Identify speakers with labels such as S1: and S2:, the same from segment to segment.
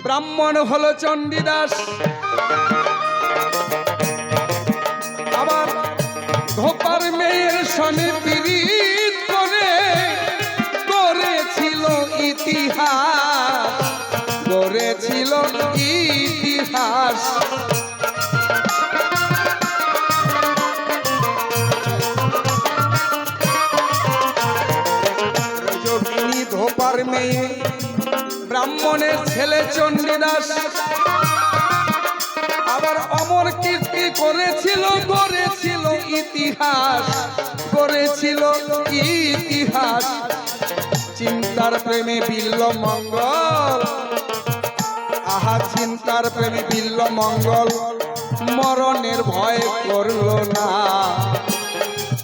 S1: ব্রাহ্মণ হলো চণ্ডীদাস, আবার ধোপার মেয়ের সনে পীড়িত করে গড়েছিল ইতিহাস, গড়েছিল ইতিহাস। যোগিনী ধোপার মেয়ে ব্রাহ্মণের ছেলে চণ্ডীদাস, আবার অমর কীর্তি করেছিল, গড়েছিল ইতিহাস, গড়েছিল ইতিহাস। চিন্তার প্রেমে বিল্ল মঙ্গল, আহা চিন্তার প্রেমে বিল্ল মঙ্গল মরণের ভয় করল না।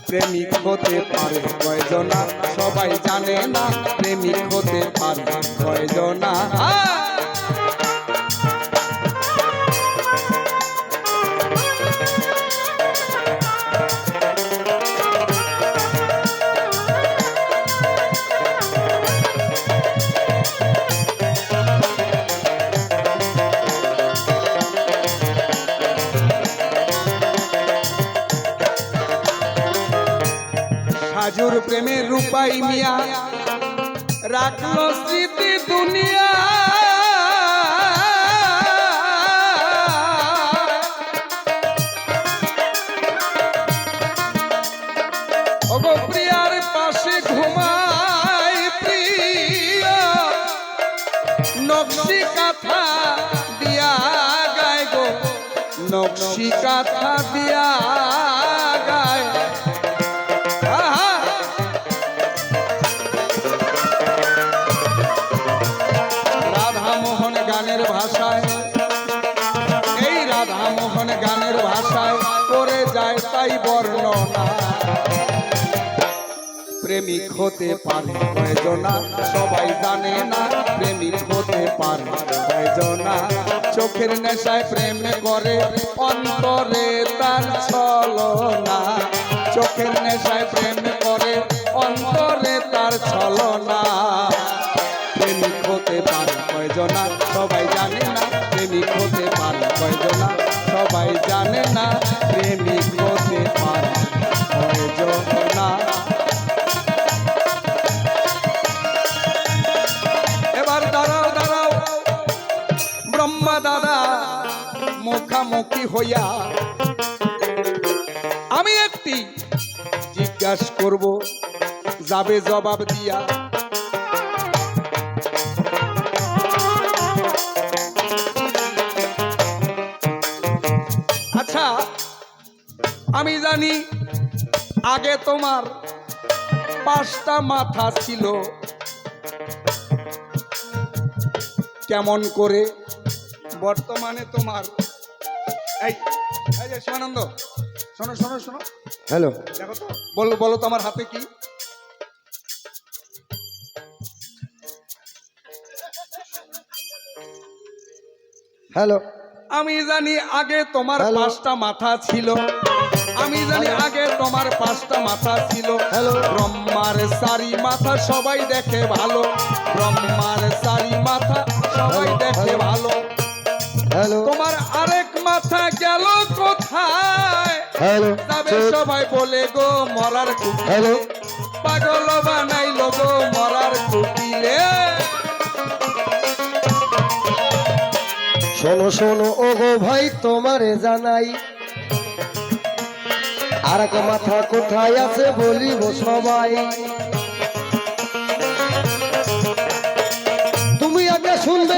S1: প্রেমিক হতে পারে কয়জনা সবাই জানে না, প্রেমিক হতে পারে কয়জনা। সাজুর প্রেমে রূপাই মিয়া রাখলো স্মৃতি দুনিয়া, ওগো প্রিয়ার পাশে ঘুমায় প্রিয়া, নকশি কাঁথা দিয়া গায় গো, নকশি কাঁথা দিয়া গায়। গানের ভাষায়, এই রাধা মোহন গানের ভাষায় করে যায় তাই বর্ণনা। প্রেমিক হতে পারে কয়জনা সবাই জানে না, প্রেমিক হতে পারে কয়জনা। চোখের নেশায় প্রেম করে অন্তরে তার ছলনা, চোখের নেশায় প্রেম করে অন্তরে তার ছলনা। প্রেমিক হতে পারে কয়জনা সবাই জানে না, প্রেমিক হতে পারে কয়জনা সবাই জানে না, প্রেমিক হতে পারে কয়জনা। এবার দাঁড়াও দাঁড়াও ব্রহ্মা দাদা মুখামুখি হইয়া আমি একটি জিজ্ঞাসা করব, যাবে জবাব দিয়া। আচ্ছা আমি জানি আগে তোমার 5টা মাথা ছিল, কেমন করে বর্তমানে তোমার এই যে শিবানন্দ শোনো শোনো শোনো,
S2: হ্যালো
S1: দেখো তো, বলো বলো তোমার হাতে কি?
S2: হ্যালো
S1: আমি জানি আগে তোমার 5টা মাথা ছিল, আমি জানি আগে তোমার 5টা মাথা ছিল। ব্রহ্মার 4 মাথা সবাই দেখে ভালো, ব্রহ্মার 4 মাথা সবাই দেখে ভালো। তোমার আরেক মাথা গেল কোথায়? তবে সবাই বলে গো মরার কুটিলে, পাগল বানাইলো গো মরার কুটিলে।
S2: শোনো শোনো ও গো ভাই তোমারে জানাই, আর এক মাথা কোথায় আছে বলিব সবাই। তুমি আগে শুনবে